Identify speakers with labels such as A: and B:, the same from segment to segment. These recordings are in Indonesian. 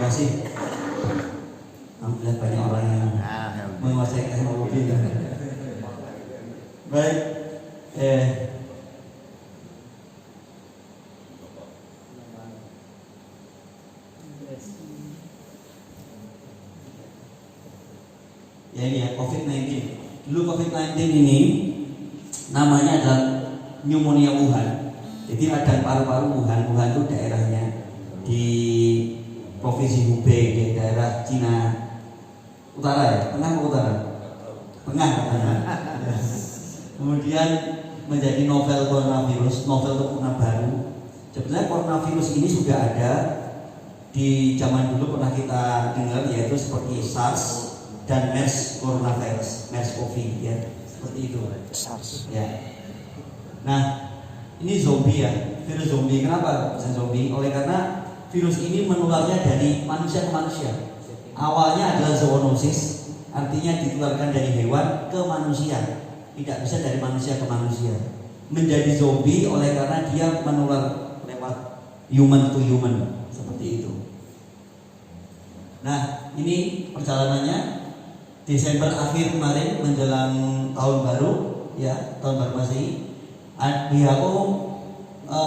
A: kasih. Alhamdulillah banyak orang yang menguasai teknologi. Baik, ya ini ya COVID-19. Dulu COVID-19 ini namanya adalah pneumonia Wuhan. Jadi radang paru-paru Wuhan itu daerahnya di provinsi Hubei, di daerah Cina Utara ya, tengah atau utara? Tengah katanya. Kemudian menjadi novel coronavirus, novel itu corona baru. Sebenarnya coronavirus ini sudah ada di zaman dulu pernah kita dengar, yaitu seperti SARS dan MERS coronavirus, MERS-CoV ya, seperti itu. SARS. Ya. Nah, ini zombie ya, virus zombie. Kenapa bisa zombie? Oleh karena virus ini menularnya dari manusia ke manusia. Awalnya adalah zoonosis, artinya ditularkan dari hewan ke manusia, tidak bisa dari manusia ke manusia. Menjadi zombie oleh karena dia menular lewat human to human, seperti itu. Nah, ini perjalanannya Desember akhir kemarin menjelang tahun baru, ya, tahun baru Masehi. WHO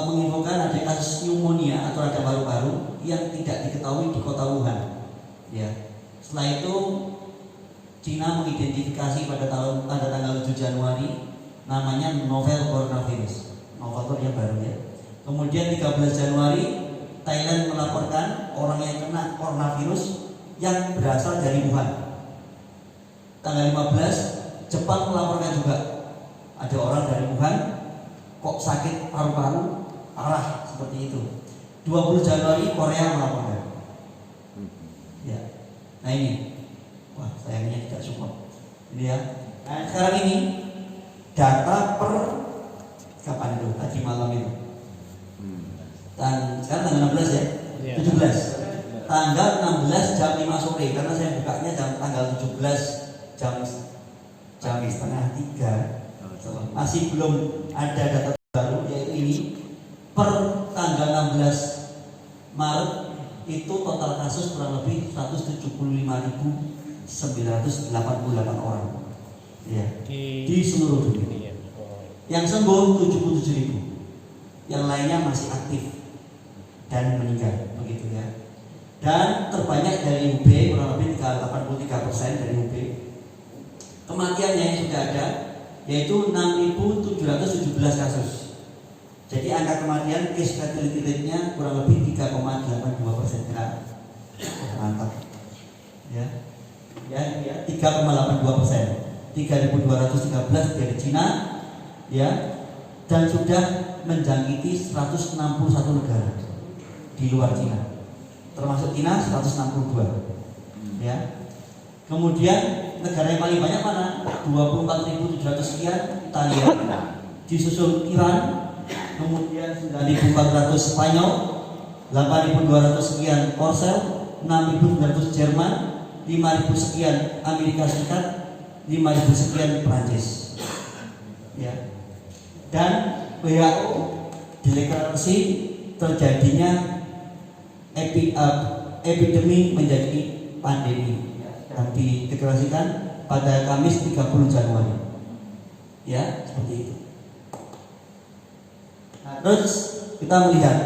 A: menginfokan ada kasus pneumonia atau radang paru-paru yang tidak diketahui di kota Wuhan. Ya. Setelah itu Cina mengidentifikasi pada tanggal 7 Januari namanya novel coronavirus. Novel itu yang baru ya. Kemudian 13 Januari Thailand melaporkan orang yang kena coronavirus yang berasal dari Wuhan. Tanggal 15 Jepang melaporkan juga ada orang dari Wuhan kok sakit paru-paru parah seperti itu. 20 Januari Korea melaporkan. Ya. Nah ini, wah sayangnya tidak support. Ini ya. Nah sekarang ini data per kapan itu? Tadi malam itu. Sekarang tanggal 16 ya? 17. Tanggal 16 jam 5 sore karena saya bukanya tanggal 17 jam setengah 3. Masih belum ada data baru, yaitu ini per tanggal 16 Maret itu total kasus kurang lebih 175.988 orang ya, di seluruh dunia. Yang sembuh 77.000, yang lainnya masih aktif dan meninggal, begitu ya. Dan terbanyak dari Hubei, kurang lebih 83% dari Hubei. Kematiannya yang sudah ada yaitu 6.717 kasus. Jadi angka kematian case fatality rate-nya kurang lebih 3,82%. Mantap. Ya. Ya, 3,82%. 3.213 dari Cina, ya, dan sudah menjangkiti 161 negara di luar Cina. Termasuk Cina 162. Ya. Kemudian negara yang paling banyak mana? 24.700 sekian Italia, disusul Iran, kemudian 9.400 Spanyol, 8.200 sekian Korsel, 6.900 Jerman, 5.000 sekian Amerika Serikat, 5.000 sekian Prancis. Ya. Dan WHO deklarasi terjadinya epidemi menjadi pandemi yang dideklarasikan pada Kamis 30 Januari. Ya, seperti itu. Nah, terus kita melihat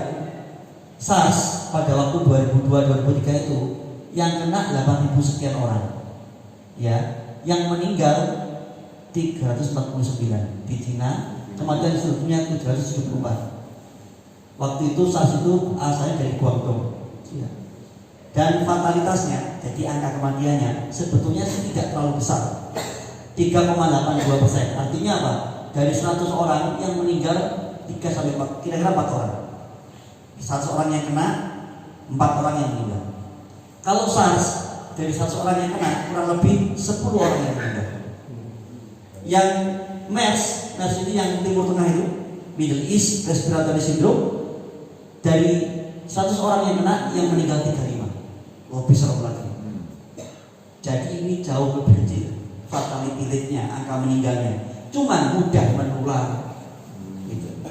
A: SARS pada waktu 2002-2003 itu yang kena 8.000 sekian orang. Ya, yang meninggal 349 di Cina, kematian seluruhnya 774. Waktu itu SARS itu asalnya dari Guangdong. Ya. Dan fatalitasnya, jadi angka kematiannya sebetulnya tidak terlalu besar, 3,82%. Artinya apa? Dari 100 orang yang meninggal 3-4, kira-kira 4 orang. 100 orang yang kena, 4 orang yang meninggal. Kalau SARS, dari 100 orang yang kena kurang lebih 10 orang yang meninggal. Yang MERS ini yang Timur Tengah itu, Middle East Respiratory Syndrome, dari 100 orang yang kena, yang meninggal 35. Lebih serem lagi. Jadi ini jauh lebih kecil fatality rate-nya, angka meninggalnya. Cuman mudah menular. Gitu.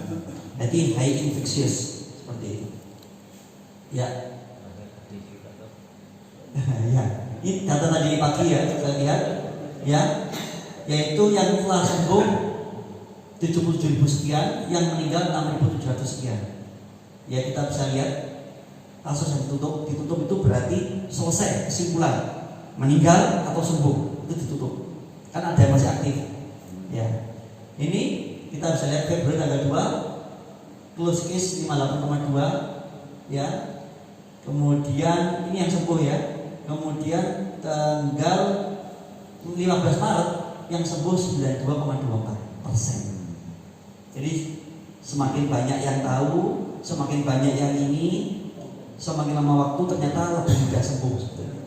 A: Jadi high infectious seperti itu. Ya. Ini data tadi pagi ya, kita lihat ya, yaitu yang telah sembuh 77.000 sekian, yang meninggal 6.700 sekian. Ya, kita bisa lihat kasus yang ditutup itu berarti selesai, kesimpulan meninggal atau sembuh itu ditutup. Kan ada yang masih aktif. Ya. Ini kita bisa lihat Februari tanggal 2 close case 58,2 ya. Kemudian ini yang sembuh ya. Kemudian tanggal 15 Maret yang sembuh 92,24%. Jadi semakin banyak yang tahu, semakin banyak yang ini, semakin lama waktu ternyata lebih mudah sembuh sebetulnya.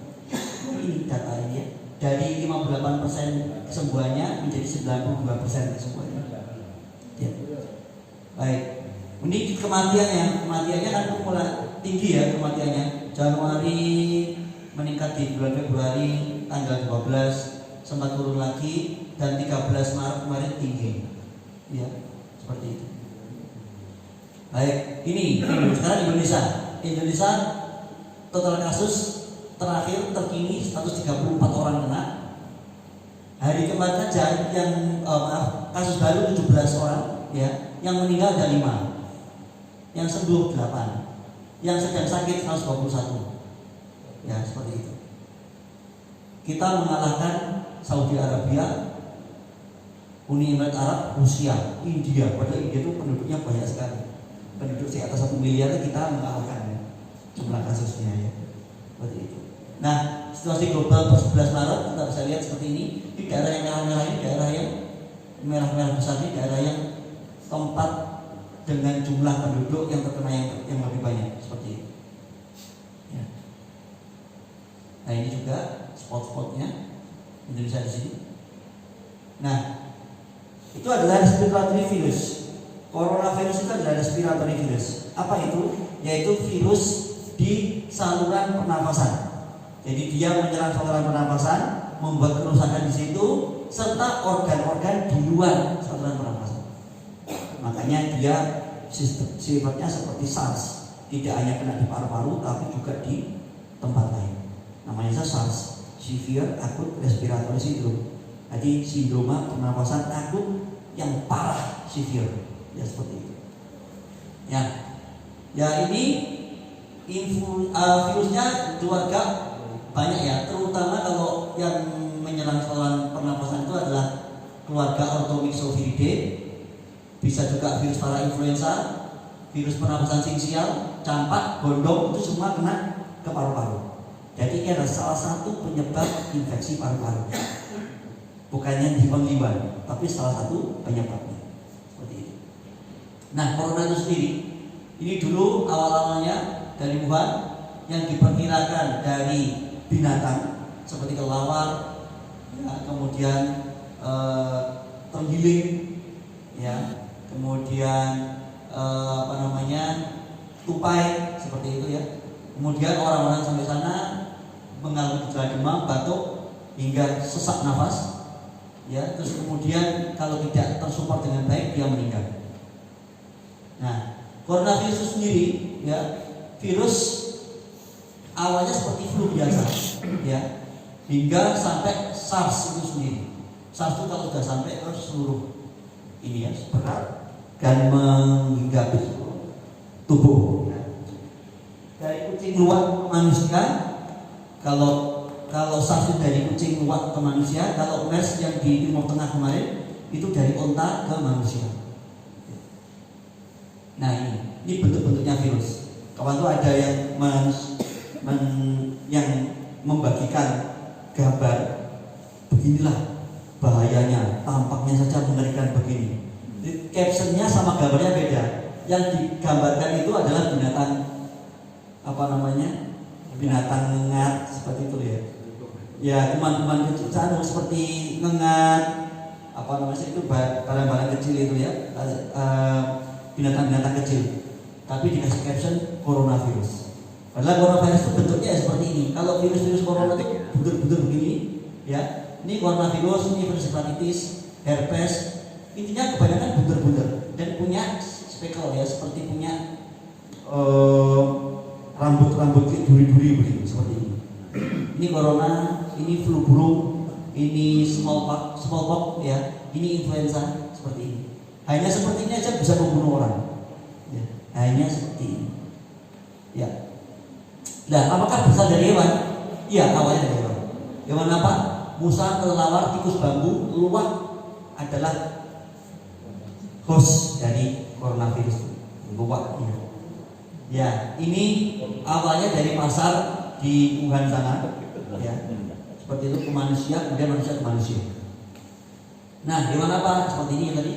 A: Ini data ini ya. Dari 58% kesembuhannya menjadi 92% kesembuhannya. Ya. Baik. Ini kematiannya kan mulai tinggi ya kematiannya. Januari meningkat di bulan Februari tanggal 12 sempat turun lagi dan 13 Maret kemarin tinggi. Ya, seperti itu. Baik, ini sekarang Indonesia total kasus terakhir terkini 134 orang kena. Hari kemarin saja yang kasus baru 17 orang ya, yang meninggal ada 5. Yang sembuh 8. Yang sedang sakit 121. Ya, seperti itu. Kita mengalahkan Saudi Arabia, Uni Emirat Arab, Rusia, India. Padahal India itu penduduknya banyak sekali. Penduduk di atas 1 miliar kita mengalahkan ya, jumlah kasusnya ya. Seperti itu. Nah, situasi global per 11 Maret kita bisa lihat seperti ini. Di daerah yang merah-merah ini, daerah yang merah-merah besar ini, daerah yang tempat dengan jumlah penduduk yang terkena yang lebih banyak seperti ini. Ya. Nah, ini juga spot-spotnya Indonesia di sini. Nah, itu adalah respiratory virus. Coronavirus itu adalah respiratory virus. Apa itu? Yaitu virus di saluran pernafasan. Jadi dia menyerang saluran pernafasan, membuat kerusakan di situ, serta organ-organ di luar saluran pernafasan. Makanya dia sifatnya seperti SARS, tidak hanya kena di paru-paru, tapi juga di tempat lain. Namanya SARS, Severe Acute Respiratory Syndrome. Jadi sindroma pernapasan akut yang parah, severe, ya seperti itu. Ya ini virusnya keluarga banyak ya, terutama kalau yang menyerang saluran pernapasan itu adalah keluarga Orthomyxoviridae. Bisa juga virus parainfluenza, virus pernapasan sincial, campak, gondong, itu semua kena ke paru-paru. Jadi ini adalah salah satu penyebab infeksi paru-paru. Bukannya di pengliwan, tapi salah satu penyebabnya. Seperti itu. Nah, corona itu sendiri, ini dulu awal-awalnya dari Wuhan yang diperkirakan dari binatang seperti kelawar, ya, kemudian terenggiling, ya, kemudian tupai seperti itu ya. Kemudian orang-orang sampai sana mengalami gejala demam, batuk hingga sesak nafas, ya. Terus kemudian kalau tidak tersupport dengan baik dia meninggal. Nah, coronavirus itu sendiri, ya, virus awalnya seperti flu biasa, ya, hingga sampai SARS itu sendiri. SARS itu kalau sudah sampai ke seluruh ini ya, berat dan menghinggapi seluruh tubuh. Dari kucing luwak ke manusia, kalau SARS itu dari kucing luwak ke manusia, kalau MERS yang di Timur Tengah kemarin itu dari onta ke manusia. Nah, ini bentuk-bentuknya virus. Kawan tuh ada yang yang membagikan gambar, beginilah bahayanya, tampaknya saja mengerikan begini. Captionnya sama gambarnya beda. Yang digambarkan itu adalah binatang binatang ngengat seperti itu ya. Ya, kuman-kuman kecil seperti ngengat, itu barang-barang kecil itu ya, binatang-binatang kecil. Tapi dikasih caption coronavirus. Padahal coronavirus itu bentuknya ya seperti ini. Kalau virus-virus corona itu budur-budur begini, ya. Ini coronavirus, ini virus hepatitis, herpes. Intinya kebanyakan budur-budur dan punya speckle ya, seperti punya rambut-rambut duri-duri begitu seperti ini. Ini corona, ini flu burung, ini smallpox ya, ini influenza seperti ini. Hanya seperti ini aja bisa membunuh orang. Ya, hanya seperti ini. Ya. Nah, apakah berasal dari hewan? Iya, awalnya dari hewan. Hewan apa? Musa, kelelawar, tikus bambu, luwak adalah host dari coronavirus. Luwak. Ya, ini awalnya dari pasar di Wuhan sana. Ya, seperti itu ke manusia, kemudian manusia ke manusia. Nah, hewan apa? Seperti ini tadi.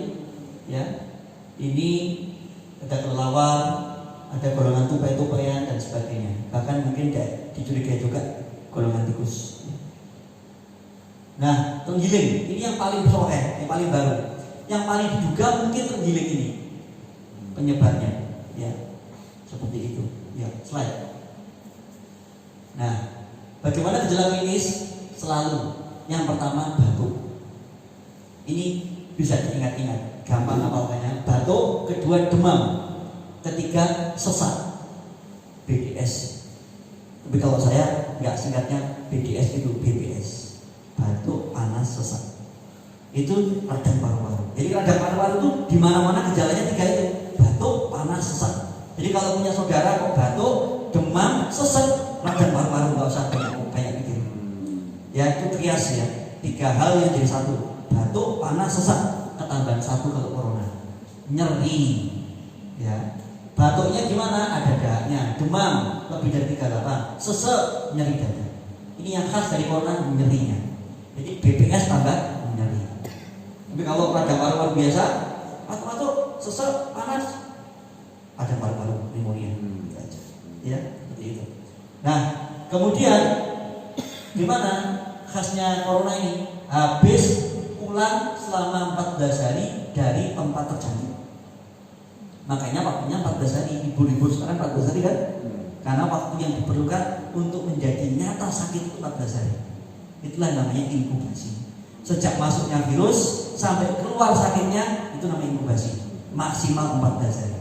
A: Ya, ini ada kelelawar, ada golongan tupai-tupaian dan sebagainya. Bahkan mungkin dicurigai juga golongan tikus. Nah, tenggiling ini yang paling sore, yang paling baru, yang paling diduga mungkin tenggiling ini penyebabnya. Ya, seperti itu. Ya, slide. Nah, bagaimana gejala klinis? Selalu yang pertama batuk. Ini bisa diingat-ingat, gampang hafalkannya. Batuk, kedua demam, ketiga sesak, BDS. Tapi kalau saya nggak singkatnya BDS, itu BPS, batuk, panas, sesak. Itu radang paru-paru. Jadi radang paru-paru itu di mana-mana gejalanya tiga itu, batuk, panas, sesak. Jadi kalau punya saudara kok batuk, demam, sesak, radang paru-paru, nggak usah banyak pikir. Ya, itu trias ya, tiga hal yang jadi satu, batuk, panas, sesak, ketambahan satu kalau corona, nyeri. Ya, batuknya gimana? Ada dahaknya, demam lebih dari 38, sesek, nyeri dada. Ini yang khas dari corona, nyerinya. Jadi BPS tambah nyeri. Tapi kalau radang paru-paru biasa, batuk-batuk, sesek, panas, ada paru-paru pneumonia. Ya, seperti itu. Nah, kemudian gimana khasnya corona ini? Habis pulang selama 14 hari dari tempat terjangkit. Makanya waktunya 14 hari, libur-libur sekarang 14 hari kan? Karena waktu yang diperlukan untuk menjadi nyata sakit itu 14 hari. Itulah namanya inkubasi. Sejak masuknya virus sampai keluar sakitnya, itu namanya inkubasi. Maksimal 14 hari.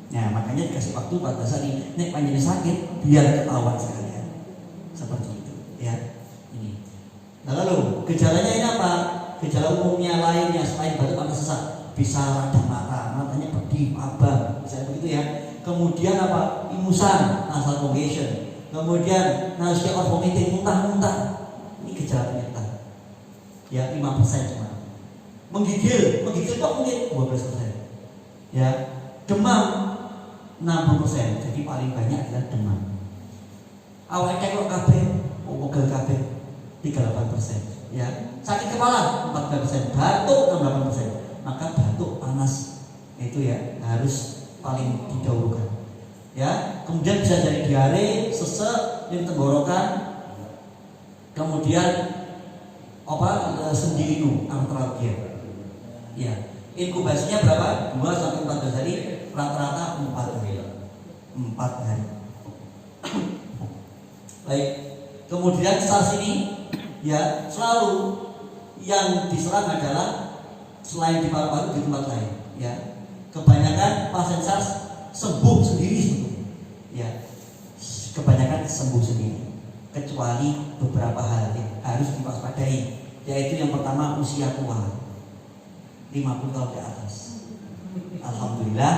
A: Nah, makanya dikasih waktu 14 hari. Nek panjangnya sakit, biar ketahuan sekalian. Seperti itu, ya. Ini. Nah, lalu gejalanya ini apa? Gejala umumnya lainnya selain batuk panas sesak, bisa radang mata, matanya pedih, abang, misalnya begitu ya. Kemudian apa? Ingusan, nasal congestion. Kemudian nausea or vomiting, muntah-muntah. Ini gejala penyerta. Ya, 5% cuma. Menggigil kok mungkin 12%. Ya, demam 60%. Jadi paling banyak adalah demam. Awalnya kok kabeh, pegel kabeh 38%. Ya, sakit kepala 14%, batuk 68%. Maka batuk panas itu ya harus paling didahulukan. Ya, kemudian bisa jadi diare, sesek, nyeri tenggorokan, kemudian sendirinu, artralgia. Ya, inkubasinya berapa? 2 sampai 14 hari, rata-rata 4 hari. 4 hari. Baik. Kemudian SARS ini ya selalu yang diserang adalah selain di paru-paru di tempat lain. Ya, kebanyakan pasien SARS sembuh sendiri sebetulnya. Ya, kebanyakan sembuh sendiri. Kecuali beberapa hal yang harus diwaspadai, yaitu yang pertama usia tua, 50 tahun ke atas. Alhamdulillah.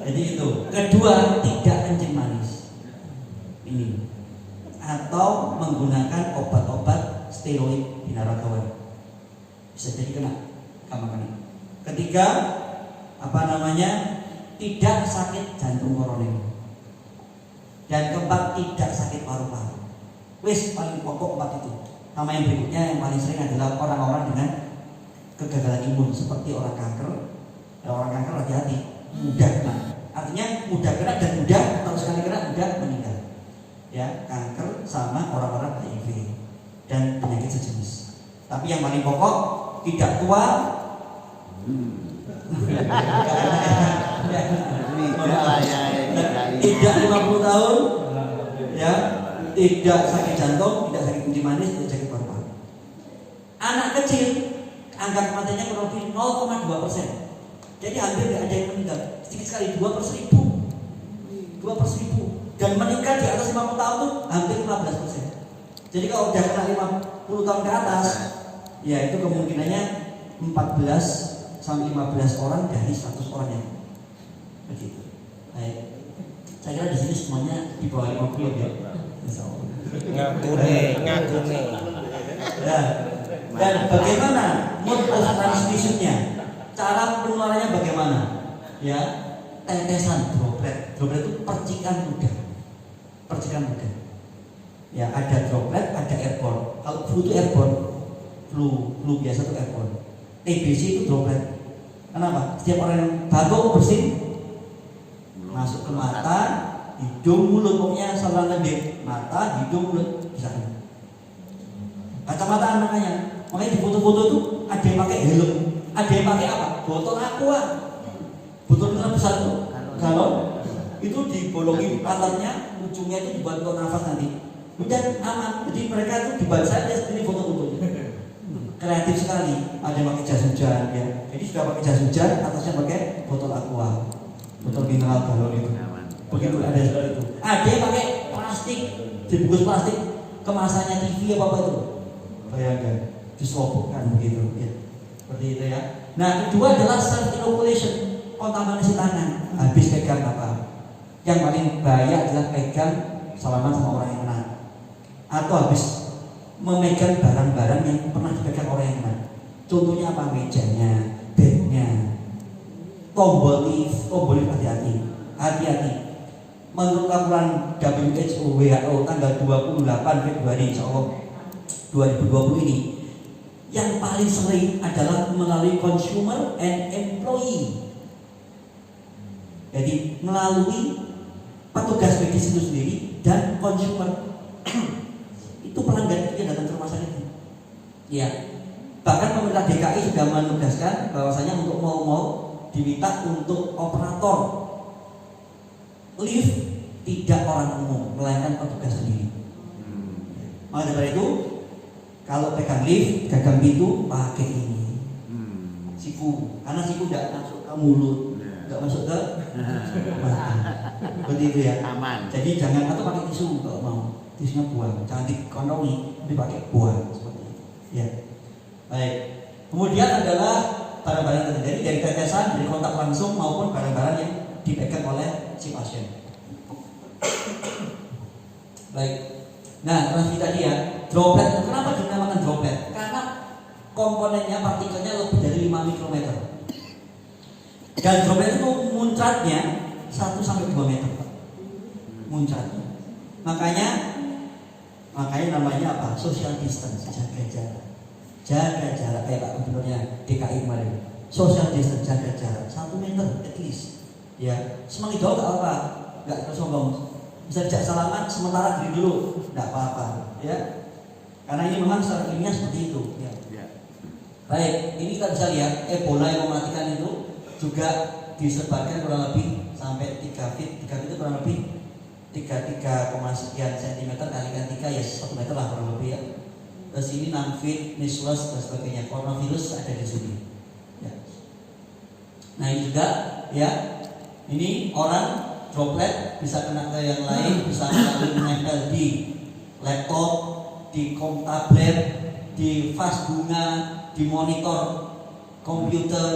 A: Jadi itu. Kedua, tidak kencing manis. Ini. Atau menggunakan obat-obat steroid binaragawan. Bisa jadi kena. Ketiga, tidak sakit jantung koroner. Dan keempat, tidak sakit paru-paru. Wis paling pokok 4 itu. Nama yang berikutnya yang paling sering adalah orang-orang dengan kegagalan imun seperti orang kanker. Orang kanker hati-hati, mudah kena. Artinya mudah kena dan mudah, kalau sekali kena mudah meninggal. Ya, kanker sama orang-orang HIV dan penyakit sejenis. Tapi yang paling pokok, tidak tua, tidak 50 tahun, ya, tidak sakit jantung, tidak sakit kencing manis, tidak sakit paru-paru. Anak kecil, angka kematiannya kurang lebih 0,2%. Jadi hampir tidak ada yang meninggal, sedikit sekali, 2/1000. 2/1000 dan meningkat di atas 50 tahun tuh hampir 15%. Jadi kalau udah kena 50 tahun ke atas, ya itu kemungkinannya 14 sampai 15 orang dari 100 orang yang begitu. Baik. Saya kira di sini semuanya di bawah 50 ya.
B: Ngakune.
A: Ya. Dan bagaimana mode of transmissionnya? Cara penularannya bagaimana? Ya, tetesan droplet. Droplet itu percikan udara. Percikan udara. Ya, ada droplet, ada airborne. Kalau flu itu airborne, flu biasa itu airborne. TBC itu droplet. Kenapa? Setiap orang yang batuk bersin masuk ke mata, hidung, mulut, pokoknya saluran lembek, mata, hidung, mulut bisa kena. Kacamata makanya di foto-foto itu ada yang pakai helm, ada yang pakai apa? Botol aqua, botol mineral besar itu, galon, itu dibolongin latarnya, ujungnya itu dibuat untuk nafas nanti. Udah aman, jadi mereka itu dibuat saya sendiri foto-fotonya. Kreatif sekali, ada yang pakai jas hujan ya. Jadi sudah pakai jas hujan, atasnya pakai botol aqua, botol mineral galon itu. Begitu ada seperti itu. Ada yang pakai plastik, dibungkus plastik, kemasannya TV apa itu. Bayangkan, diselopokkan begitu ya. Seperti itu ya. Nah, kedua adalah self inoculation, kontaminasi tangan. Habis pegang apa? Yang paling bahaya adalah pegang salaman sama orang yang kena. Atau habis memegang barang-barang yang pernah dipegang orang yang kena. Contohnya apa? Mejanya, bednya, tombol lift hati-hati. Menurut laporan WHO tanggal 28 Februari insyaallah 2020 ini, yang paling sering adalah melalui consumer and employee. Jadi melalui petugas medis itu sendiri dan consumer. Itu pelanggan yang datang ke rumah sakit. Ya. Bahkan pemerintah DKI sudah menugaskan bahwasanya untuk mal-mal diminta untuk operator lift tidak orang umum, melainkan petugas sendiri. Maka dari itu, kalau pegang lift, gagang pintu, pakai ini. Siku, karena siku tidak masuk ke mulut, tidak masuk ke mata. Seperti itu ya.
B: Aman.
A: Jadi jangan atau pakai tisu kalau mau. Tisunya buang, jangan dikontongi, tapi pakai buang seperti itu. Ya. Baik. Kemudian adalah barang-barang yang terjadi dari tetesan, dari kontak langsung maupun barang-barang yang dipegang oleh si pasien. Baik. Nah, transmisi tadi ya, droplet. Kenapa dinamakan droplet? Karena komponennya, partikelnya lebih dari 5 mikrometer. Dan droplet itu muncratnya 1 sampai 2 meter. Muncratnya. Makanya namanya apa? Social distance, jaga jarak. Jaga jarak kayak Pak Gubernurnya DKI kemarin. Social distance, jaga jarak 1 meter at least. Ya, semakin jauh enggak apa-apa, enggak tersombong. Bisa dijak salaman sementara diri dulu, enggak apa-apa, ya. Karena ini memang secara ilmiah seperti itu, ya. Baik, ini kita bisa lihat Ebola yang mematikan itu juga disebarkan kurang lebih sampai 3 feet. 3 feet itu kurang lebih 3 sekian sentimeter kalikan 3 ya 1 meter lah kurang lebih ya. Terus ini 6 feet, measles dan sebagainya. Coronavirus ada di sini. Ya. Nah ini juga ya, ini orang droplet bisa kena ke yang lain, bisa menempel di laptop, di tablet, di vas bunga, di monitor komputer,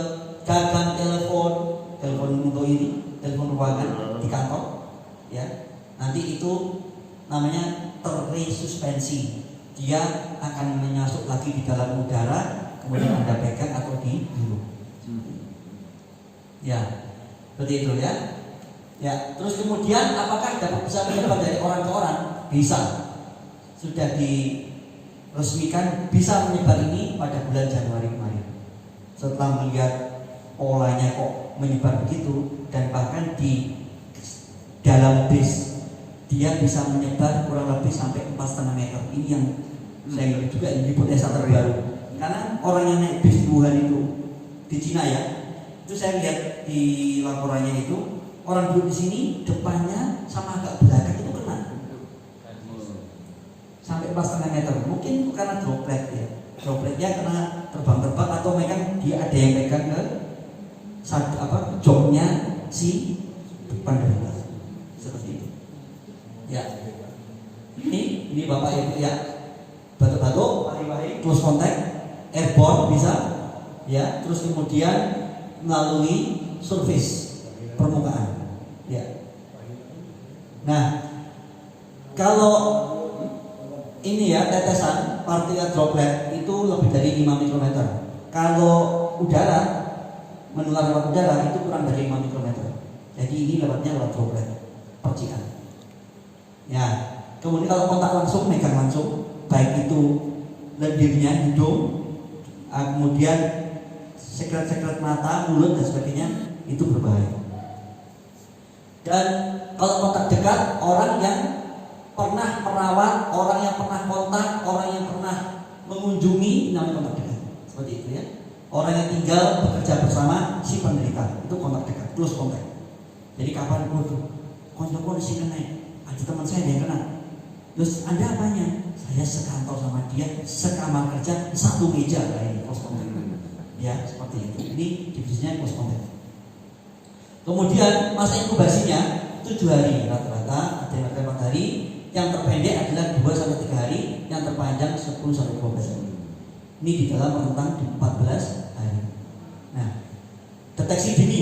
A: gagang telepon untuk ini, telepon ruangan di kantor, ya. Nanti itu namanya terresuspensi. Dia akan menyusup lagi di dalam udara, kemudian Anda pegang atau di mulut. Ya, seperti itu ya. Ya, terus kemudian apakah dapat bisa menyebar dari orang ke orang? Bisa. Sudah diresmikan bisa menyebar ini pada bulan Januari kemarin. Setelah melihat polanya kok menyebar begitu dan bahkan di dalam bis dia bisa menyebar kurang lebih sampai 4,5 meter. Ini yang saya ngeri juga, ini hipotesa terbaru. Karena orang yang naik bis di Wuhan itu di Cina ya, itu saya lihat di laporannya itu orang duduk di sini depannya sama agak belakang itu kena sampai 4,5 meter. Mungkin karena droplet ya, dropletnya kena terbang-terbang atau mereka dia ada yang pegang ke joknya si depan dari seperti airborne bisa, ya. Terus kemudian melalui surface permukaan, ya. Nah, kalau ini ya tetesan partikel droplet itu lebih dari 5 mikrometer. Kalau udara menular lewat udara itu kurang dari 5 mikrometer. Jadi ini lewatnya lewat droplet, percikan. Ya, kemudian kalau kontak langsung, megang langsung, baik itu lendirnya, hidung, kemudian sekret-sekret mata, mulut dan sebagainya, itu berbahaya. Dan kalau kontak dekat, orang yang pernah merawat, orang yang pernah kontak, orang yang pernah mengunjungi, namanya kontak dekat. Seperti itu ya. Orang yang tinggal bekerja bersama si penderita, itu kontak dekat, close kontak. Jadi kapan kontak si kena, ada teman saya yang kena. Terus Anda apanya? Saya sekantor sama dia, sekamar kerja, satu meja, ini close kontak. Ya, seperti itu. Ini definisinya close kontak. Kemudian masa inkubasinya 7 hari rata-rata, ada yang 4 hari. Yang terpendek adalah 2-3 hari, yang terpanjang 10-12 hari. Ini di dalam rentang 14 hari. Nah, deteksi dini,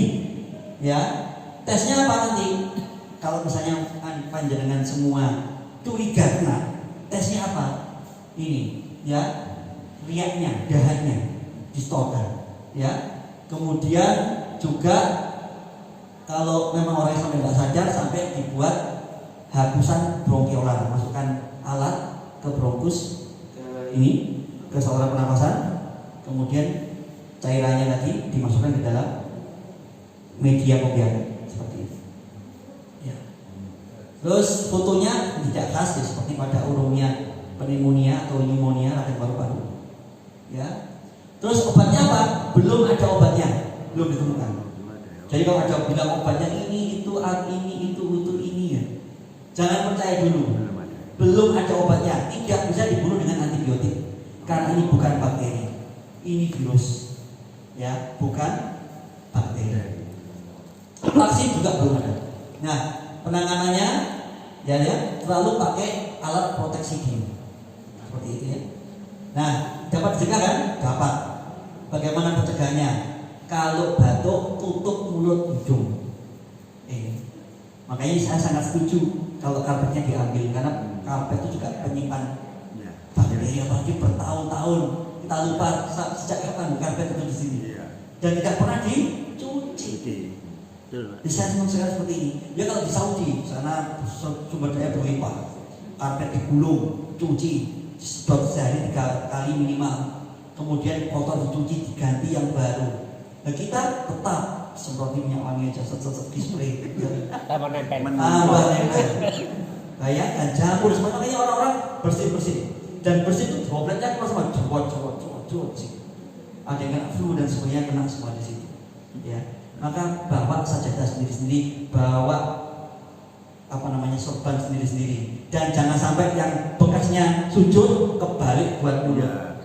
A: ya. Tesnya apa nanti? Kalau misalnya panjenengan semua curiga kena, tesnya apa? Ini, ya, riaknya, dahannya distorkan, ya. Kemudian juga kalau memang orang sampai nggak sadar, sampai dibuat hapusan bronchiolar, masukkan alat ke bronkus, ke ini, ke saluran pernapasan, kemudian cairannya tadi dimasukkan ke dalam media pembiaran seperti itu. Ya. Terus fotonya tidak khas ya, seperti pada umumnya pneumonia atau pneumonia radang paru-paru. Ya. Terus obatnya apa? Belum ada obatnya, belum ditemukan. Jadi kalau ada bilang obatnya ini, itu, ini ya. Jangan percaya dulu. Belum ada obatnya, tidak bisa dibunuh dengan antibiotik. Karena ini bukan bakteri, ini virus. Ya, bukan bakteri. Vaksin juga belum ada. Nah, penanganannya ya selalu pakai alat proteksi dini. Seperti itu ya. Nah, dapat dicegah kan? Dapat. Bagaimana pencegahannya? Kalau batuk, tutup mulut hidung. Makanya saya sangat setuju kalau karpetnya diambil, karena karpet itu juga penyimpan bakteri apalagi bertahun-tahun. Kita lupa sejak kapan karpet itu di sini. Dan tidak pernah dicuci. Bisa senang sekali seperti ini. Ya kalau di Saudi, sana sumber daya berlimpah, karpet digulung, cuci, sedot sehari 3 kali minimal. Kemudian kotor dicuci, diganti yang baru. Nah kita tetap semprot minyak wangi aja, set-set display.
B: Tambah nempel.
A: Bayangkan jamur semua, makanya orang-orang bersih-bersih. Dan bersih itu dropletnya keluar semua, jawat. Ada yang kena flu dan semuanya kena semua di situ. Ya, maka bawa sajadah sendiri-sendiri, bawa sorban sendiri-sendiri. Dan jangan sampai yang bekasnya sujud kebalik buat mulut.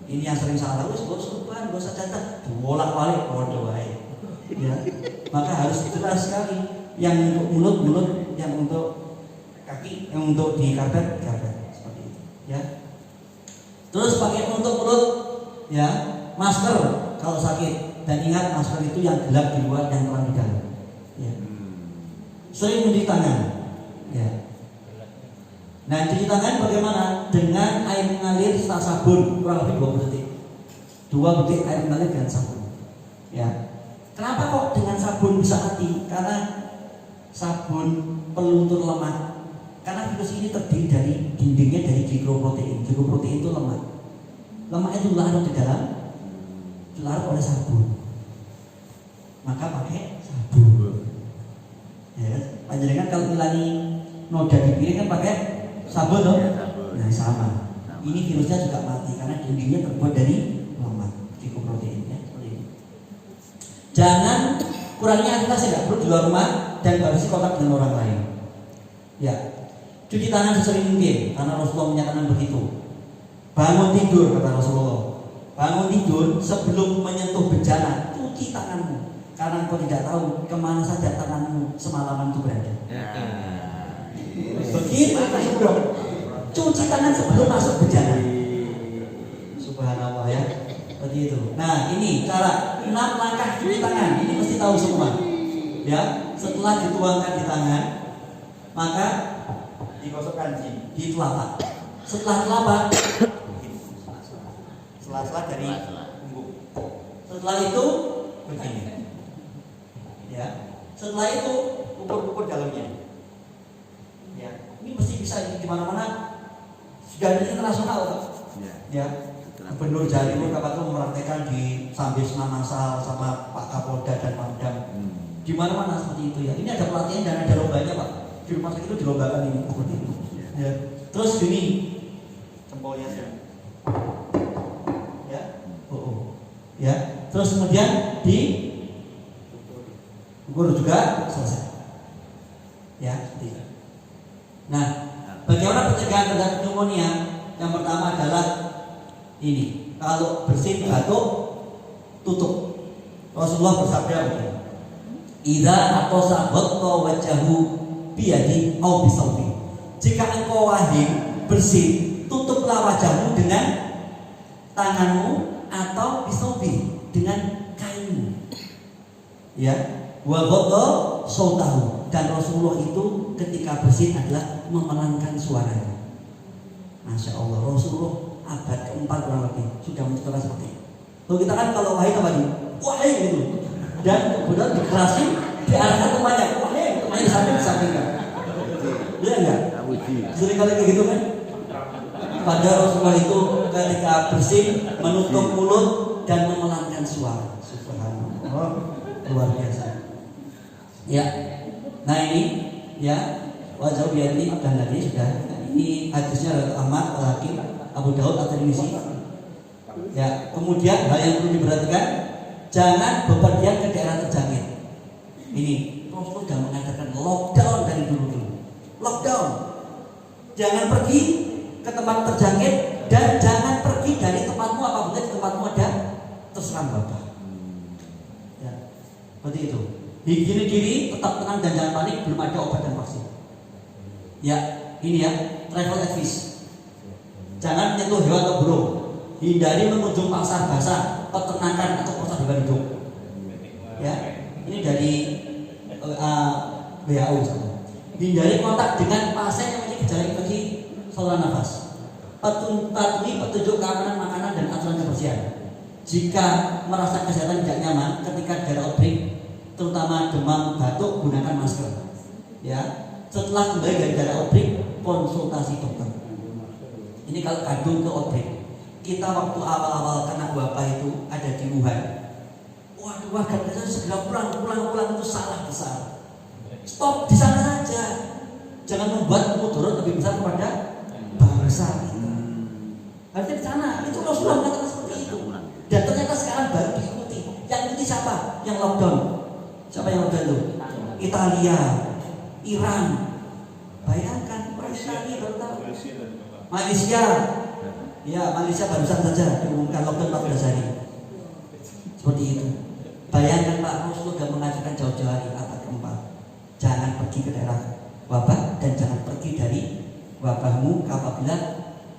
A: Ini yang sering salah, sorban, sajadah, bolak-balik, bodoh wae. Ya, maka harus jelas sekali. Yang untuk mulut, yang untuk kaki, yang untuk di karpet seperti itu. Ya. Terus pakai untuk mulut, ya, masker kalau sakit. Dan ingat masker itu yang gelap di luar, yang terang di dalam. Ya. Sering mencuci tangan. Ya. Nah, cuci tangan bagaimana? Dengan air mengalir serta sabun kurang lebih 20 detik. 2 detik air mengalir dengan sabun. Ya. Kenapa kok dengan sabun bisa mati? Karena sabun peluntur lemak. Karena virus ini terdiri dari dindingnya dari glicoprotein. Glicoprotein itu lemak. Lemak itu larut di dalam, dilarut oleh sabun. Maka pakai sabun. Ya, panjenengan kalau ngilangi noda di piring kan pakai sabun dong. Nah sama. Ini virusnya juga mati karena dindingnya terbuat dari lemak, glicoprotein. Ya. Jangan kurangi aktivitas yang tidak perlu di luar rumah dan batasi kontak dengan orang lain. Ya, cuci tangan sesering mungkin karena Rasulullah menyatakan begitu. Bangun tidur kata Rasulullah. Bangun tidur sebelum menyentuh bejana, cuci tanganmu karena engkau tidak tahu kemana saja tanganmu semalaman itu berada. Begitu, cuci tangan sebelum masuk bejana. Subhanallah ya. Seperti itu. Nah, ini cara 6 langkah cuci tangan. Ini mesti tahu semua. Ya, setelah dituangkan di tangan, maka digosokkan di telapak. Setelah telapak, sela-sela dari punggung. Setelah itu begini. Ya. Setelah itu ukur-ukur dalamnya. Ya, ini mesti bisa di mana-mana. Sudah ada internasional, Pak. Ya. Gubernur Jawa Timur kapan itu mempraktekkan di sambil senam masal sama Pak Kapolda dan Pangdam. Di mana-mana seperti itu ya. Ini ada pelatihan dan ada lombanya, Pak. Di rumah sakit itu dilombakan ini seperti itu. Ya. Terus gini, jempolnya ya. Ya. Terus kemudian di ukur juga selesai. Ya, seperti itu. Nah, bagaimana pencegahan terhadap pneumonia? Yang pertama adalah ini, kalau bersin batuk tutup. Rasulullah bersabda begini, "Idza atosa ghatta wajhahu biyadi au bisawti." Jika engkau wahai bersin, tutuplah wajahmu dengan tanganmu atau bisawti dengan kainmu. Ya, wa ghatta sautahu. Dan Rasulullah itu ketika bersin adalah memelankan suaranya. Masya Allah, Rasulullah abad keempat kurang lebih sudah menceritakan seperti itu. Kalau kita kan kalau wahai apa nih? Wahai gitu. Dan kemudian dikerasin diarahkan temannya. Wahai, temannya disampingkan. Iya enggak? Sering kali kayak gitu kan? Pada Rasulullah itu ketika bersin menutup mulut dan memelankan suara. Subhanallah, luar biasa. Ya, nah ini ya wajah biadni dan tadi sudah. Ini hadisnya dari Ahmad, Al-Hakim, Abu Daud, At-Tirmidzi. Ya, kemudian hal yang perlu diperhatikan, jangan bepergian ke daerah terjangkit. Ini Rasul sudah mengatakan lockdown dari dulu. Lockdown. Jangan pergi ke tempat terjangkit dan jangan pergi dari tempatmu apabila di tempatmu ada terserang wabah. Ya, seperti itu. Higiene diri, tetap tenang dan jangan panik, belum ada obat dan vaksin. Ya, ini ya, travel advice. Jangan menyentuh hewan atau burung. Hindari mengunjung pasar basah, peternakan atau pasar hewan hidup. Ya, ini dari WHO. Hindari kontak dengan pasien yang memiliki gejala infeksi saluran nafas. Patuhi petunjuk keamanan makanan dan aturan kebersihan. Jika merasa kesehatan tidak nyaman ketika daerah outbreak, terutama demam, batuk, gunakan masker. Ya, setelah kembali dari daerah outbreak, konsultasi dokter. Ini kalau kandung ke outbreak. Kita waktu awal-awal kena wabah itu ada di Wuhan. Waduh, warga kita segera pulang itu salah besar. Stop di sana saja. Jangan membuat mudarat lebih besar kepada bangsa kita. Harusnya di sana. Itu Rasulullah mengatakan seperti itu. Dan ternyata sekarang baru diikuti. Yang ikuti siapa? Yang lockdown. Siapa yang lockdown itu? Italia, Iran. Bayangkan orang Italia baru tahu. Malaysia. Ya, Malaysia barusan saja diumumkan lockdown 14 hari. Seperti itu. Bayangkan Pak, Rasulullah sudah mengajarkan jauh-jauh hari abad keempat. Jangan pergi ke daerah wabah dan jangan pergi dari wabahmu apabila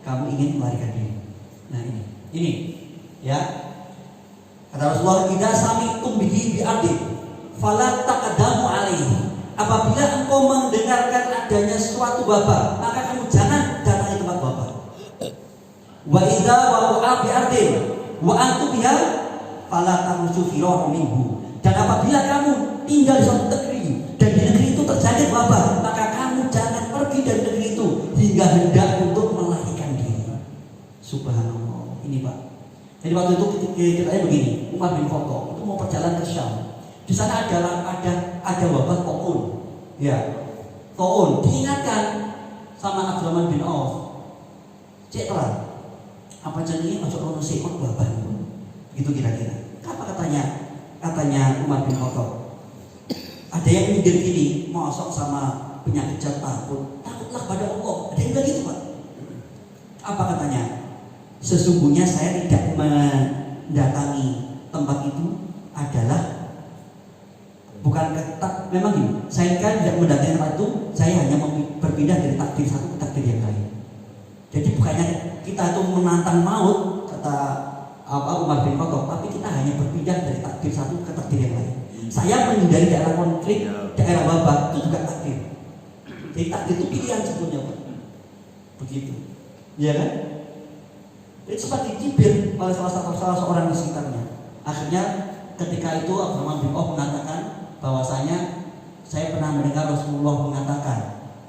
A: kamu ingin melarikan diri. Nah ini ya. Kata Rasulullah, "Idza sami'tum bihi bi'adin fala taqaddamu alaihi." Apabila engkau mendengarkan adanya suatu wabah, maka kamu jangan datangi tempat wabah. Wa idza wa'a bi'adin wa antum biha fala tamusu firahu minhu. Dan apabila kamu tinggal di suatu negeri dan di negeri itu terjadi wabah, maka kamu jangan pergi dari negeri itu hingga hendak untuk melarikan diri. Subhanallah. Ini Pak. Jadi waktu itu ceritanya begini, Umar bin Khattab itu mau perjalanan ke Syam. Di sana ada wabah taun. Ya, taun. Diingatkan sama Abdurrahman bin Auf. Cek terang. Apa jenenge masuk ono sikon wabah itu. Gitu kira-kira. Apa katanya Umar bin Khattab? Ada yang mikir gini, mosok sama penyakit takutlah pada Allah. Ada yang begitu Pak. Apa katanya? Sesungguhnya saya tidak mendatangi tempat itu adalah bukan ketak. Memang gini, saya kan tidak mendatangi tempat itu, saya hanya berpindah dari takdir satu ke takdir yang lain. Jadi bukannya kita itu menantang maut, kata Umar bin Khattab, tapi kita hanya berpindah dari takdir satu ke takdir yang lain. Saya menghindari daerah konflik, daerah wabah itu juga takdir. Jadi takdir itu pilihan sebetulnya, Pak. Begitu, ya kan? Jadi sempat dicibir oleh salah seorang di sekitarnya. Akhirnya ketika itu Abdurrahman bin Auf mengatakan bahwasanya saya pernah mendengar Rasulullah mengatakan,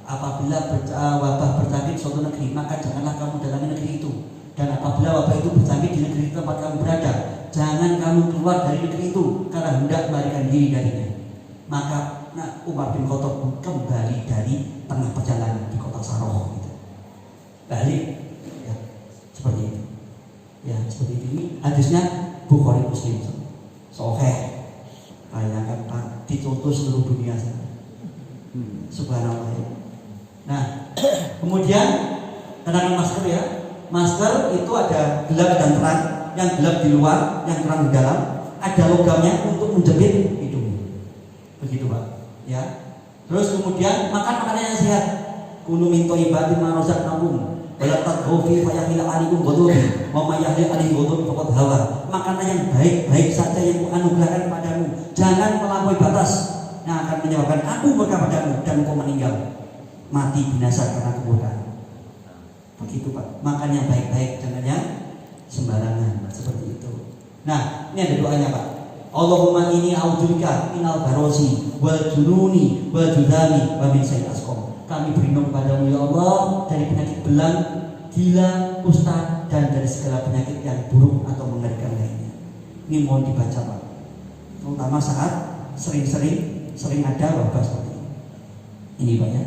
A: apabila wabah berjangkit suatu negeri, maka janganlah kamu datangi negeri itu. Dan apabila wabah itu berjangkit di negeri tempat kamu berada, jangan kamu keluar dari negeri itu karena hendak melarikan diri darinya. Maka Umar bin Khattab kembali dari tengah perjalanan di kota Saroh gitu. Balik ya, seperti itu. Ya, seperti ini hadisnya Bukhari Muslim. Sahih. Bayangkan Pak, dicontoh seluruh dunia. Subhanallah ya. Nah, kemudian kenakan masker ya. Masker itu ada gelap dan terang. Yang gelap di luar, yang terang di dalam. Ada logamnya untuk menjepit hidung. Begitu Pak. Ya. Terus kemudian makan makanan yang sehat. Kulu min thayyibatin ma razaqnakum. Wala tadhufi fayahila alaikum ghadabi. Wa may yahli alaihi ghadabi faqad hawa. Makanan yang baik-baik saja yang kuanugerahkan padamu. Jangan melampaui batas yang akan menyebabkan aku murka padamu dan engkau meninggal. Mati binasa karena kemurkaan. Begitu Pak. Makan yang baik-baik, jangan yang sembarangan. Seperti itu. Nah, ini ada doanya Pak. Allahumma inni a'udzubika minal barosi wal jununi wal judami wa min sayyil asqam. Kami berlindung kepadamu ya Allah dari penyakit belang, gila, kusta, dan dari segala penyakit yang buruk atau mengerikan lainnya. Ini mohon dibaca Pak. Terutama saat sering ada wabah seperti ini. Ini Pak ya.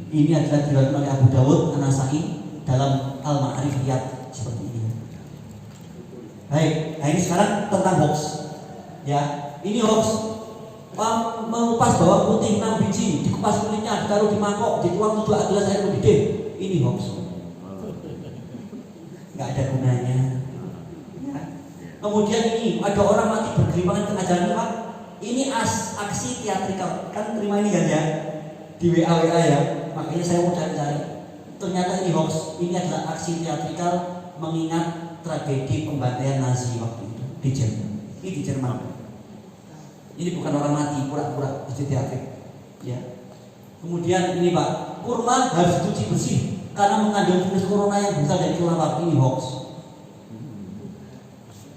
A: Ini adalah diriwayatkan oleh Abu Dawud, An-Nasa'i dalam Al-Ma'arif Riyad seperti ini. Baik, nah ini sekarang tentang hoax. Ya, ini hoax. Mengupas bawang putih 6 biji, dikupas kulitnya, ditaruh di mangkok, dituang 7 gelas air mendidih. Ini hoax. Nggak ada gunanya. Ya. Kemudian ini ada orang mati bergelimpangan tengah jalan Pak. Ini aksi teatrikal. Kan terima ini kan ya di WA ya. Makanya saya mau cari-cari. Ternyata ini hoax. Ini adalah aksi teatrikal mengingat tragedi pembantaian Nazi waktu itu di Jerman. Ini di Jerman. Ini bukan orang mati, pura-pura aksi teatrik. Ya. Kemudian ini Pak, kurma harus dicuci bersih karena mengandung virus corona yang berasal dari kelawar. Ini hoax.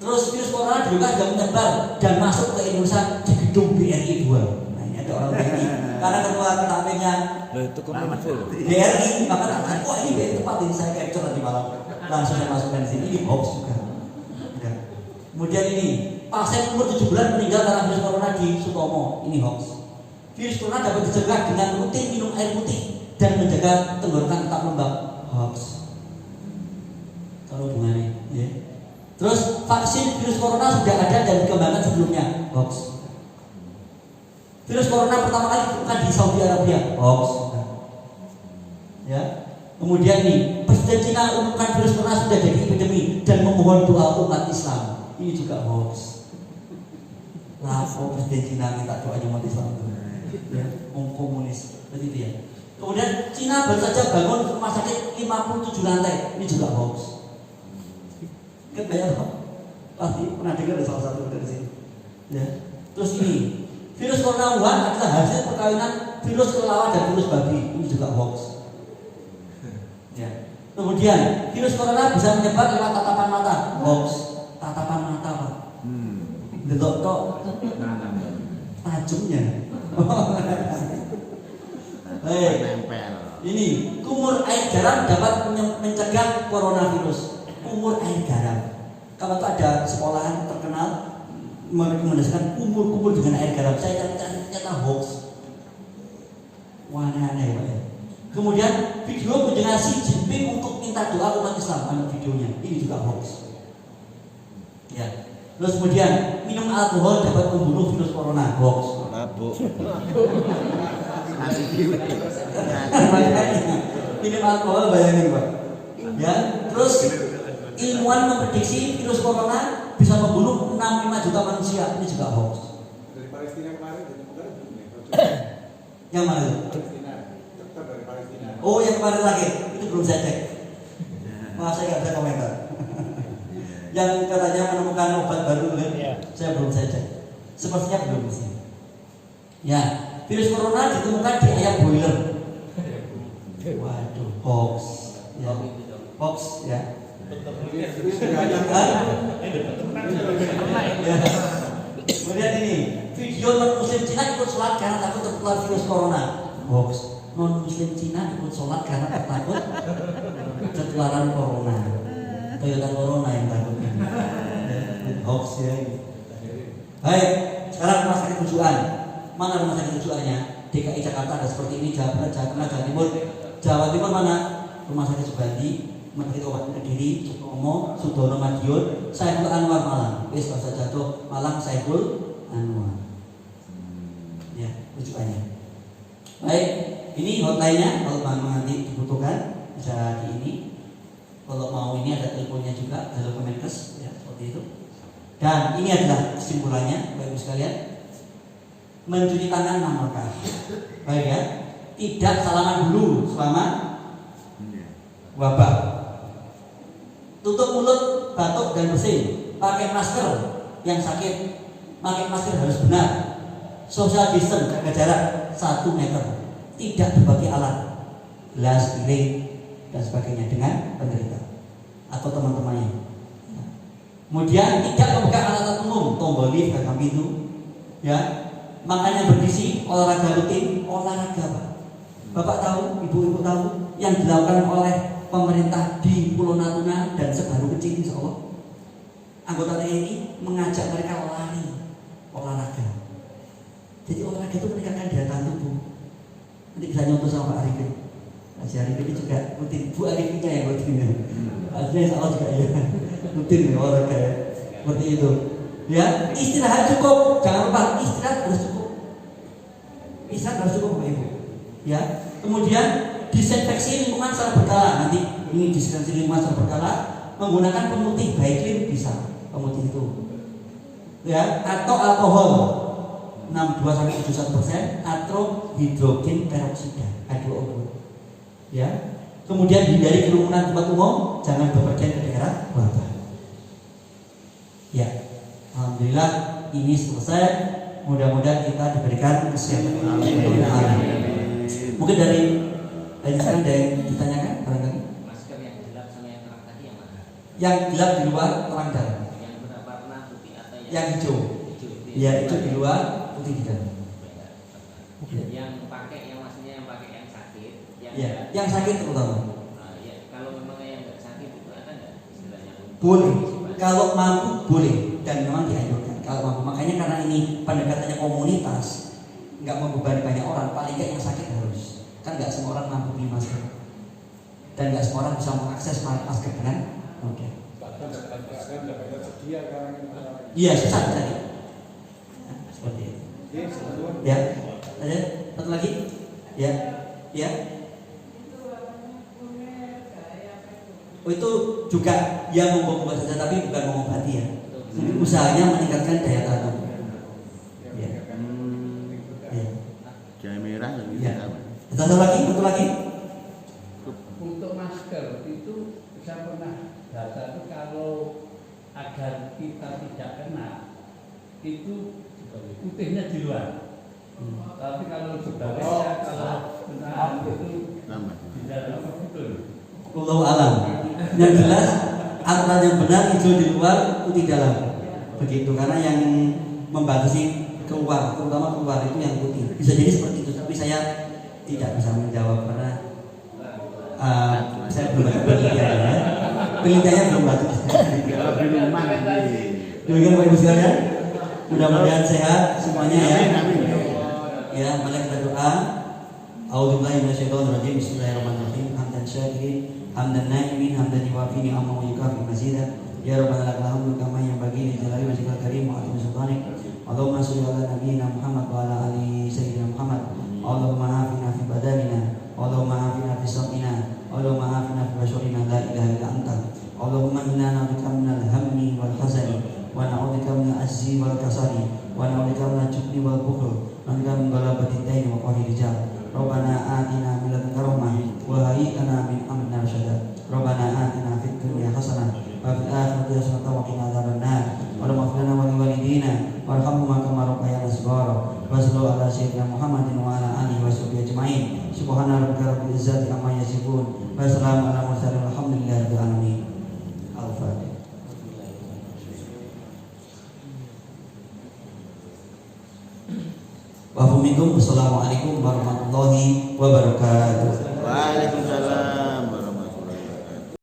A: Terus virus corona juga sudah menyebar dan masuk ke Indonesia di gedung BRI 2. Nah ini ada orang BRI karena ketua KTP-nya BRI, maka oh ini BRI tepat ini saya capture nanti malam langsung saya masukkan di sini. Ini hoax juga. Ya. Kemudian ini pasien umur 7 bulan meninggal karena virus corona di Sutomo. Ini hoax. Virus corona dapat dicegah dengan rutin minum air putih dan menjaga tenggorokan tetap lembab. Hoax. Kalau hubungannya, ya. Terus vaksin virus corona sudah ada dan dikembangkan sebelumnya. Hoax. Virus corona pertama kali ditemukan di Saudi Arabia. Hoax. Ya. Kemudian nih, Presiden Cina umumkan virus corona sudah jadi epidemi dan memohon doa umat Islam. Ini juga hoax. Lapo Presiden Cina minta doanya umat Islam itu. Ya, komunis. Begitu ya. Kemudian Cina baru saja bangun rumah sakit 57 lantai. Ini juga hoax. Kan banyak kok. Pasti pernah dengar ada salah satu dari sini. Ya. Terus ini, virus corona Wuhan adalah hasil perkawinan virus kelelawar dan virus babi. Ini juga hoax. Ya. Kemudian virus corona bisa menyebar lewat tatapan mata. Hoax. Tatapan mata Pak. Delok kok tajamnya. Baik. Ini kumur air garam dapat mencegah coronavirus. Kumur air garam. Kalau itu ada sekolahan terkenal merekomendasikan kumur-kumur dengan air garam. Saya cari ternyata hoax. Wah aneh Pak ya. Kemudian video kunjungan Xi Jinping untuk minta doa umat Islam. Ada videonya. Ini juga hoax. Ya. Terus kemudian minum alkohol dapat membunuh virus corona. Hoax. Mabuk. Minum alkohol bayangin Pak. Ya. Terus ilmuwan memprediksi virus corona bisa membunuh 65 juta manusia. Ini juga hoax.
B: Dari Palestina kemarin
A: yang mana itu?
B: Palestina, dokter dari Palestina.
A: Oh yang kemarin lagi itu belum saya cek. Maaf saya nggak bisa komentar. yang katanya menemukan obat baru kan?
C: Iya.
A: Saya belum saja. Sepertinya belum sih. Ya, virus corona ditemukan di ayam boiler. Waduh, hoax. Ya. Hoax ya. Ya. Kemudian ini video non muslim Cina ikut sholat karena takut tertular virus corona. Hoax. Non muslim Cina ikut sholat karena takut ketularan corona. Toyota Corona yang takut ini. Hoax ya ini. Baik, sekarang rumah sakit rujukan. Mana rumah sakit rujukannya? DKI Jakarta ada seperti ini, Jawa Barat, Jawa Tengah, Jawa Timur. Jawa Timur mana? Rumah sakit Subandi, Rumah sakit Kabupaten Kediri, Sutomo, Sudono Madiun, Saiful Anwar Malang. Wis bahasa jatuh Malang Saiful Anwar. Ya, rujukannya. Baik, ini hotline-nya kalau nanti dibutuhkan bisa di ini. Kalau mau ini ada teleponnya juga, Halo Kemenkes ya, seperti itu. Dan ini adalah kesimpulannya, Bapak Ibu sekalian. Mencuci tangan 6 kali. Baik ya. Tidak salaman dulu selama wabah. Tutup mulut, batuk dan bersin. Pakai masker yang sakit. Pakai masker harus benar. Social distance, jaga jarak 1 meter. Tidak berbagi alat, gelas, piring dan sebagainya dengan penderita atau teman-temannya. Kemudian tidak memegang alat umum, tombol lift, gagang pintu, ya. Makanya bergizi, olahraga rutin, olahraga Pak. Bapak tahu, ibu-ibu tahu yang dilakukan oleh pemerintah di Pulau Natuna dan Sebaru Kecil, insya Allah. Anggota TNI mengajak mereka lari, olahraga. Jadi olahraga itu meningkatkan daya tahan tubuh. Nanti bisa nyontoh sama Pak Arifin. Mas Arifin ini juga rutin, Bu Arifinnya yang rutin ya. Aslinya insya Allah juga ya. Rutin ya olahraga ya. Seperti itu. Ya, istirahat cukup. Jangan lupa istirahat harus cukup. Istirahat harus cukup Bapak Ibu. Ya. Kemudian disinfeksi lingkungan secara berkala. Nanti ini disinfeksi lingkungan secara berkala menggunakan pemutih Baiklin bisa. Pemutih itu. Ya, atau alkohol 62-71% atau hidrogen peroksida H2O. Ya. Kemudian hindari kerumunan tempat umum, jangan bepergian ke daerah wabah. Ya. Alhamdulillah ini selesai. Mudah-mudahan kita diberikan kesehatan. Mungkin dari sekarang ada yang ditanyakan barangkali.
D: Masker yang gelap sama yang terang tadi yang mana?
A: Yang gelap di luar, terang dalam.
D: Yang berwarna putih atau
A: Yang hijau. Ya, hijau di luar, putih di dalam.
D: Yang pakai yang maksudnya yang pakai yang sakit.
A: Ya, yang sakit terutama.
D: Ya, kalau memang yang nggak sakit itu ada nggak istilahnya?
A: Boleh. Kalau mampu boleh dan memang dianjurkan. Kalau mampu, makanya karena ini pendekatannya komunitas, nggak membebani banyak orang, paling nggak yang sakit harus. Kan nggak semua orang mampu beli masker dan nggak semua orang bisa mengakses masker dengan mudah.
B: Bahkan dapat sedia sekarang.
A: Iya, susah tadi. Seperti itu. Ya, ada satu lagi? Ya, ya. Oh, itu juga yang mengobati saja, tapi bukan mengobati ya. Jadi usahanya meningkatkan daya tahan tubuh. Ya. Ya.
E: Jahe merah lagi.
A: Ya. Satu lagi.
C: Untuk masker itu saya pernah baca itu kalau agar kita tidak kena itu putihnya di luar. Tapi kalau sebaliknya kalau kena itu
E: Tambah.
C: di dalam betul.
A: Wallahu alam. Yang jelas aturan yang benar hijau di luar, putih dalam. Begitu, karena yang membatasi keluar, terutama keluar itu yang putih. Bisa jadi seperti itu, tapi saya tidak bisa menjawab karena saya belum ada penelitian ya. Penelitiannya belum bagus.
E: Kalau di rumah
A: Demikian Bapak Ibu sekalian, mudah-mudahan sehat semuanya ya.
E: Amin.
A: Ya, mari kita doa. A'udzubillahi minasyaitonir rajim. Bismillahirrahmanirrahim. Hamdan syakirin, hamdan na'imin, hamdan yuwafi ni'amahu wa yukafi mazidah. Ya Rabbana lakal hamdu kama yanbaghi li jalali wajhikal karim wa 'azimi sultanik. Allahumma shalli ala nabiyyina Muhammad wa ala ali sayyidina Muhammad. Allahumma afina fi badanina, Allahumma afina fi sam'ina, Allahumma afina fi basharina, la ilaha illa anta. Allahumma inna na'udzubika minal hammi wal hazani wa na'udzubika minal azzi wal kasali wa na'udzubika minal jubni wal bukhl wa na'udzubika min ghalabati ad-daini wa qahri rijal. Rabbana atina min ladunka karamah wa hayyi lana min amrina rasyada. Rabbana atina fid dunya hasanah wa fil akhirati hasanah wa qina adzabannar. Rabbana ighfir lana wa liwalidina warhamhuma kama rabbayana shighara. Wa sallallahu ala sayyidina Muhammadin wa ala alihi wa sahbihi ajma'in. Subhana rabbika rabbil izzati amma yasifun. Wa salamun ala mursalin walhamdulillahi rabbil alamin. Al-Fatihah. Wassalamualaikum warahmatullahi wabarakatuh.